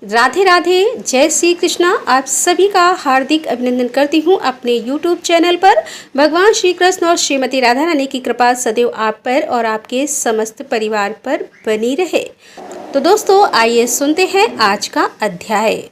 राधे राधे, जय श्री कृष्णा। आप सभी का हार्दिक अभिनंदन करती हूँ अपने YouTube चैनल पर। भगवान श्री कृष्ण और श्रीमती राधा रानी की कृपा सदैव आप पर और आपके समस्त परिवार पर बनी रहे। तो दोस्तों, आइए सुनते हैं आज का अध्याय।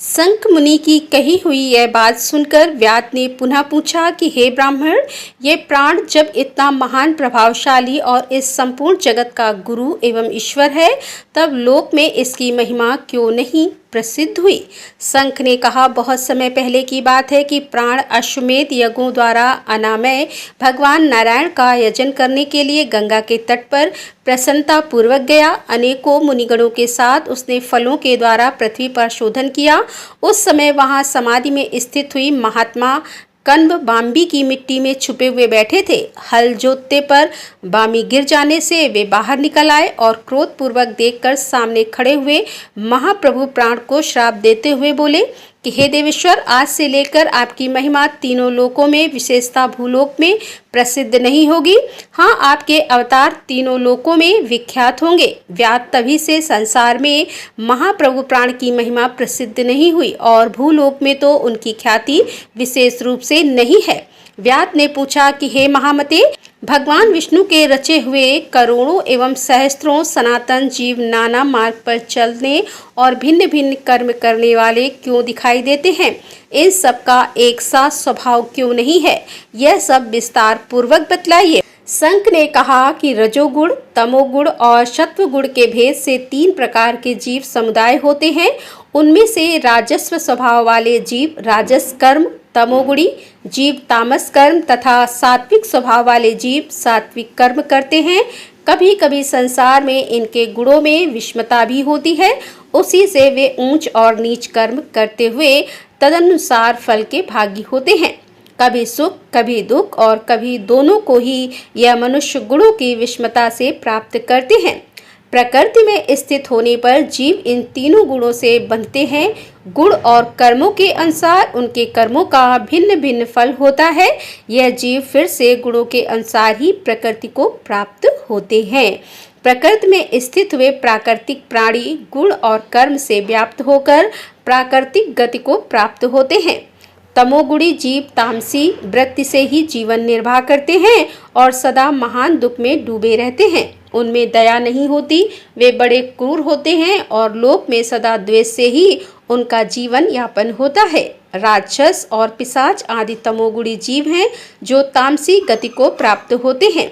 संक मुनि की कही हुई यह बात सुनकर व्यास ने पुनः पूछा कि हे ब्राह्मण, ये प्राण जब इतना महान, प्रभावशाली और इस संपूर्ण जगत का गुरु एवं ईश्वर है, तब लोक में इसकी महिमा क्यों नहीं प्रसिद्ध हुई। संख ने कहा, बहुत समय पहले की बात है कि प्राण अश्वमेध यज्ञों द्वारा अनामय भगवान नारायण का यजन करने के लिए गंगा के तट पर प्रसन्नता पूर्वक गया। अनेकों मुनिगणों के साथ उसने फलों के द्वारा पृथ्वी पर शोधन किया। उस समय वहां समाधि में स्थित हुई महात्मा कण्व बाम्बी की मिट्टी में छुपे हुए बैठे थे। हल जोतते पर बामी गिर जाने से वे बाहर निकल आए और क्रोध पूर्वक देखकर सामने खड़े हुए महाप्रभु प्राण को श्राप देते हुए बोले कि हे देवेश्वर, आज से लेकर आपकी महिमा तीनों लोकों में, विशेषता भूलोक में प्रसिद्ध नहीं होगी। हाँ, आपके अवतार तीनों लोकों में विख्यात होंगे। व्यास तभी से संसार में महाप्रभु प्राण की महिमा प्रसिद्ध नहीं हुई और भूलोक में तो उनकी ख्याति विशेष रूप से नहीं है। व्यास ने पूछा कि हे महामते, भगवान विष्णु के रचे हुए करोड़ों एवं सहस्त्रों सनातन जीव नाना मार्ग पर चलने और भिन्न भिन्न कर्म करने वाले क्यों दिखाई देते हैं? इन सब का एक सा स्वभाव क्यों नहीं है? यह सब विस्तार पूर्वक बतलाइए। संक ने कहा कि रजोगुण, तमोगुण और सत्वगुण के भेद से तीन प्रकार के जीव समुदाय होते हैं। उनमें से राजस्व स्वभाव वाले जीव राजस कर्म, तमोगुणी जीव तामस कर्म तथा सात्विक स्वभाव वाले जीव सात्विक कर्म करते हैं। कभी कभी संसार में इनके गुणों में विषमता भी होती है। उसी से वे ऊंच और नीच कर्म करते हुए तदनुसार फल के भागी होते हैं। कभी सुख, कभी दुख और कभी दोनों को ही यह मनुष्य गुणों की विषमता से प्राप्त करते हैं। प्रकृति में स्थित होने पर जीव इन तीनों गुणों से बनते हैं। गुण और कर्मों के अनुसार उनके कर्मों का भिन्न भिन्न फल होता है। यह जीव फिर से गुणों के अनुसार ही प्रकृति को प्राप्त होते हैं। प्रकृति में स्थित हुए प्राकृतिक प्राणी गुण और कर्म से व्याप्त होकर प्राकृतिक गति को प्राप्त होते हैं। तमोगुणी जीव तामसी वृत्ति से ही जीवन निर्वाह करते हैं और सदा महान दुख में डूबे रहते हैं। उनमें दया नहीं होती, वे बड़े क्रूर होते हैं और लोक में सदा द्वेष से ही उनका जीवन यापन होता है। राक्षस और पिशाच आदि तमोगुणी जीव हैं जो तामसी गति को प्राप्त होते हैं।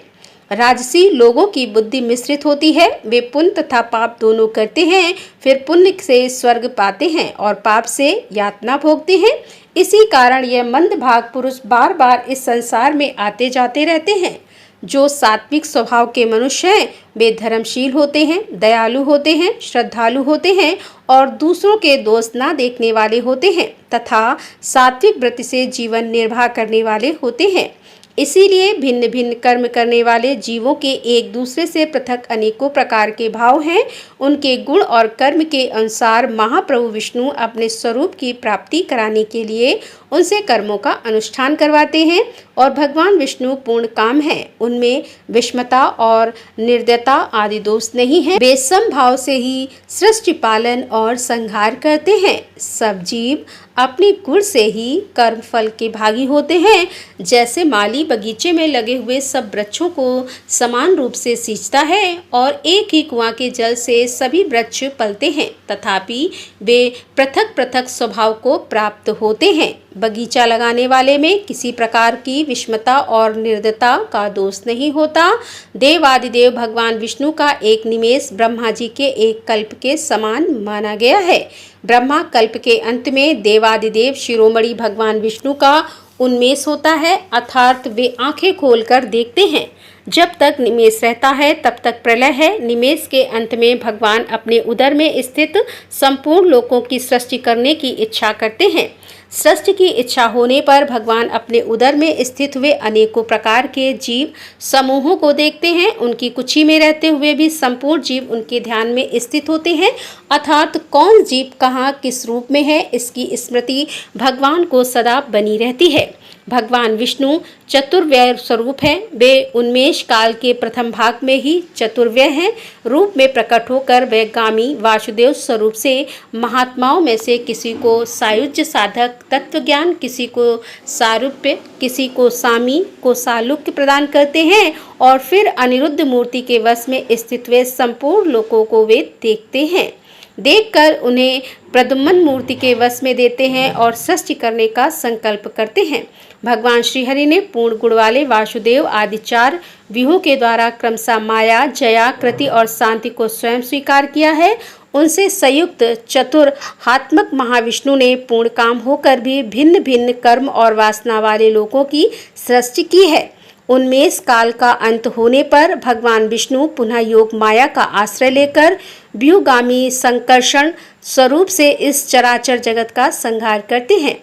राजसी लोगों की बुद्धि मिश्रित होती है। वे पुण्य तथा पाप दोनों करते हैं, फिर पुण्य से स्वर्ग पाते हैं और पाप से यातना भोगते हैं। इसी कारण यह मंदभाग पुरुष बार बार इस संसार में आते जाते रहते हैं। जो सात्विक स्वभाव के मनुष्य हैं, वे धर्मशील होते हैं, दयालु होते हैं, श्रद्धालु होते हैं और दूसरों के दोष ना देखने वाले होते हैं तथा सात्विक वृत्ति से जीवन निर्वाह करने वाले होते हैं। इसीलिए भिन्न भिन्न कर्म करने वाले जीवों के एक दूसरे से पृथक अनेकों प्रकार के भाव हैं। उनके गुण और कर्म के अनुसार महाप्रभु विष्णु अपने स्वरूप की प्राप्ति कराने के लिए उनसे कर्मों का अनुष्ठान करवाते हैं और भगवान विष्णु पूर्ण काम है। उनमें विषमता और निर्दयता आदि दोष नहीं है। वे समभाव से ही सृष्टि पालन और संहार करते हैं। सब जीव अपने गुण से ही कर्म फल के भागी होते हैं। जैसे माली बगीचे में लगे हुए सब वृक्षों को समान रूप से सींचता है और एक ही कुआं के जल से सभी वृक्ष पलते हैं, तथापि वे पृथक पृथक स्वभाव को प्राप्त होते हैं। बगीचा लगाने वाले में किसी प्रकार की विषमता और निर्दयता का दोष नहीं होता। देवादिदेव भगवान विष्णु का एक निमेष ब्रह्मा जी के एक कल्प के समान माना गया है। ब्रह्मा कल्प के अंत में देवादिदेव शिरोमणि भगवान विष्णु का उन्मेष होता है, अर्थात वे आंखें खोलकर देखते हैं। जब तक निमेष रहता है तब तक प्रलय है। निमेष के अंत में भगवान अपने उदर में स्थित संपूर्ण लोकों की सृष्टि करने की इच्छा करते हैं। सृष्टि की इच्छा होने पर भगवान अपने उदर में स्थित हुए अनेकों प्रकार के जीव समूहों को देखते हैं। उनकी कुक्षी में रहते हुए भी संपूर्ण जीव उनके ध्यान में स्थित होते हैं, अर्थात कौन जीव कहाँ किस रूप में है, इसकी स्मृति भगवान को सदा बनी रहती है। भगवान विष्णु चतुर्व्यय स्वरूप हैं। वे उन्मेष काल के प्रथम भाग में ही चतुर्व्यय हैं। रूप में प्रकट होकर वे गामी वासुदेव स्वरूप से महात्माओं में से किसी को सायुज्य साधक तत्व ज्ञान, किसी को सारूप्य, किसी को सामी को सालुक्य प्रदान करते हैं और फिर अनिरुद्ध मूर्ति के वश में स्थित वे संपूर्ण लोकों को वे देखते हैं। देखकर उन्हें प्रद्युम्न मूर्ति के वश में देते हैं और सृष्टि करने का संकल्प करते हैं। भगवान श्रीहरि ने पूर्ण गुण वाले वासुदेव आदि 4 व्यूहों के द्वारा क्रमशः माया, जया, कृति और शांति को स्वयं स्वीकार किया है। उनसे संयुक्त चतुर्हात्मक महाविष्णु ने पूर्ण काम होकर भी भिन्न भिन्न कर्म और वासना वाले लोगों की सृष्टि की है। उन्मेष काल का अंत होने पर भगवान विष्णु पुनः योग माया का आश्रय लेकर व्यूगामी संकर्षण स्वरूप से इस चराचर जगत का संहार करते हैं।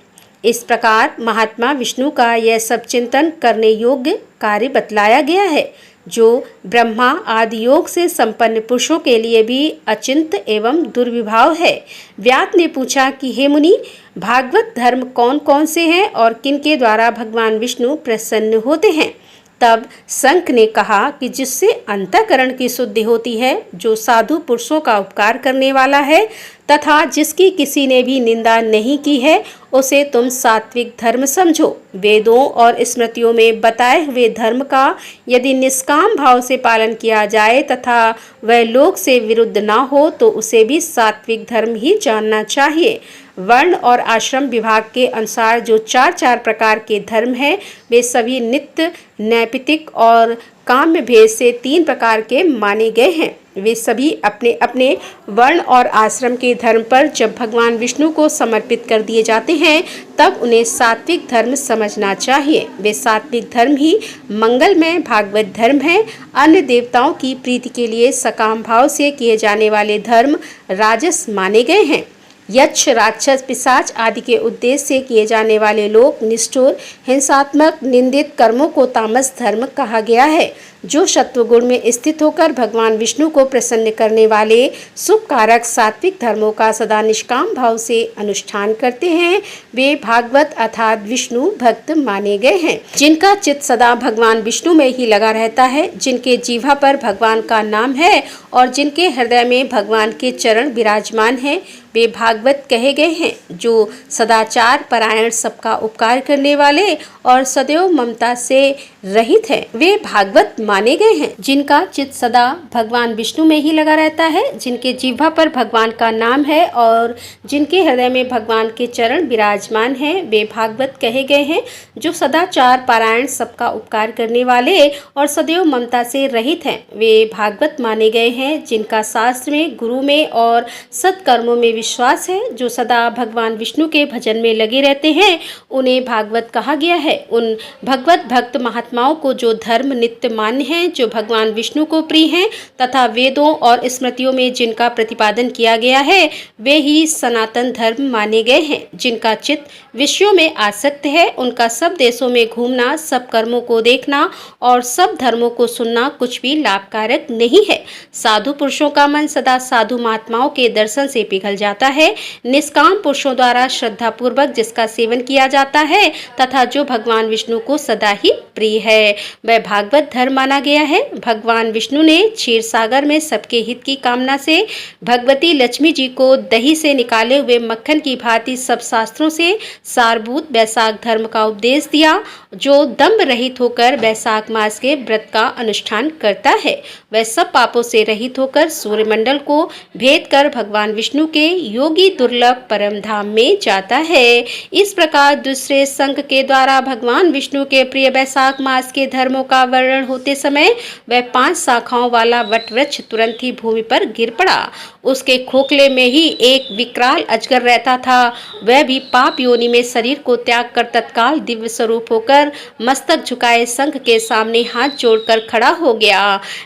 इस प्रकार महात्मा विष्णु का यह सब चिंतन करने योग्य कार्य बतलाया गया है, जो ब्रह्मा आदि योग से संपन्न पुरुषों के लिए भी अचिंत एवं दुर्विभाव है। व्यास ने पूछा कि हे मुनि, भागवत धर्म कौन कौन से हैं और किनके द्वारा भगवान विष्णु प्रसन्न होते हैं? तब शंख ने कहा कि जिससे अंतःकरण की शुद्धि होती है, जो साधु पुरुषों का उपकार करने वाला है तथा जिसकी किसी ने भी निंदा नहीं की है, उसे तुम सात्विक धर्म समझो। वेदों और स्मृतियों में बताए हुए धर्म का यदि निष्काम भाव से पालन किया जाए तथा वह लोक से विरुद्ध ना हो, तो उसे भी सात्विक धर्म ही जानना चाहिए। वर्ण और आश्रम विभाग के अनुसार जो 4 प्रकार के धर्म हैं, वे सभी नित्य, नैतिक और काम्य भेद से 3 प्रकार के माने गए हैं। वे सभी अपने अपने वर्ण और आश्रम के धर्म पर जब भगवान विष्णु को समर्पित कर दिए जाते हैं, तब उन्हें सात्विक धर्म समझना चाहिए। वे सात्विक धर्म ही मंगलमय भागवत धर्म है। अन्य देवताओं की प्रीति के लिए सकाम भाव से किए जाने वाले धर्म राजस माने गए हैं। यक्ष, राक्षस, पिशाच आदि के उद्देश्य से किए जाने वाले लोक निष्ठुर, हिंसात्मक, निंदित कर्मों को तामस धर्म कहा गया है। जो सत्वगुण में स्थित होकर भगवान विष्णु को प्रसन्न करने वाले शुभ कारक सात्विक धर्मों का सदा निष्काम भाव से अनुष्ठान करते हैं, वे भागवत अर्थात विष्णु भक्त माने गए हैं। जिनका चित्त सदा भगवान विष्णु में ही लगा रहता है, जिनके जीवा पर भगवान का नाम है और जिनके हृदय में भगवान के चरण विराजमान हैं, वे भागवत कहे गए हैं। जो सदाचार परायण, सबका उपकार करने वाले और सदैव ममता से रहित हैं, वे भागवत माने गए हैं। जिनका चित्त सदा भगवान विष्णु में ही लगा रहता है, जिनके जिह्वा पर भगवान का नाम है और जिनके हृदय में भगवान के चरण विराजमान हैं, वे भागवत कहे गए हैं। जो सदाचार परायण, सबका उपकार करने वाले और सदैव ममता से रहित हैं, वे भागवत माने गए हैं। जिनका शास्त्र में, गुरु में और सत्कर्मों में विश्वास है, जो सदा भगवान विष्णु के भजन में लगे रहते हैं, उन्हें भागवत कहा गया है। उन भगवत भक्त महात्माओं को जो धर्म नित्य मान्य हैं, जो भगवान विष्णु को प्रिय हैं तथा वेदों और स्मृतियों में जिनका प्रतिपादन किया गया है, वे ही सनातन धर्म माने गए हैं। जिनका चित्त विषयों में आसक्त है, उनका सब देशों में घूमना, सब कर्मों को देखना और सब धर्मों को सुनना कुछ भी लाभकारक नहीं है। साधु पुरुषों का मन सदा साधु महात्माओं के दर्शन से पिघल जाता है। निष्काम पुरुषों द्वारा श्रद्धा पूर्वक जिसका सेवन किया जाता है तथा जो भगवान विष्णु को सदा ही प्रिय है, वह भागवत धर्म माना गया है। भगवान विष्णु ने क्षीर सागर में सबके हित की कामना से भगवती लक्ष्मी जी को दही से निकाले हुए मक्खन की भांति सब शास्त्रों से सारभूत वैशाख धर्म का उपदेश दिया। जो दम्भ रहित होकर वैशाख मास के व्रत का अनुष्ठान करता है, वह सब पापों से रहित होकर सूर्यमंडल को भेद कर भगवान विष्णु के योगी दुर्लभ परम धाम में जाता है। इस प्रकार दूसरे संघ के द्वारा भगवान विष्णु के प्रिय वैशाख मास के धर्मों का वर्णन होते समय वह 5 शाखाओं वाला वटवृक्ष तुरंत ही भूमि पर गिर पड़ा। उसके खोखले में ही एक विकराल अजगर रहता था। वह भी पाप योनि में शरीर को त्याग कर तत्काल दिव्य स्वरूप होकर मस्तक झुकाए संघ के सामने हाथ जोड़कर खड़ा हो गया।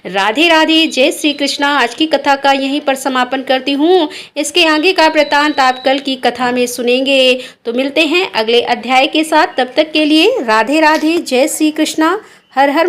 राधे राधे, जय श्री कृष्णा। आज की कथा का यहीं पर समापन करती हूँ। इसके आगे का वृतांत आप कल की कथा में सुनेंगे। तो मिलते हैं अगले अध्याय के साथ। तब तक के लिए राधे राधे, जय श्री कृष्णा, हर हर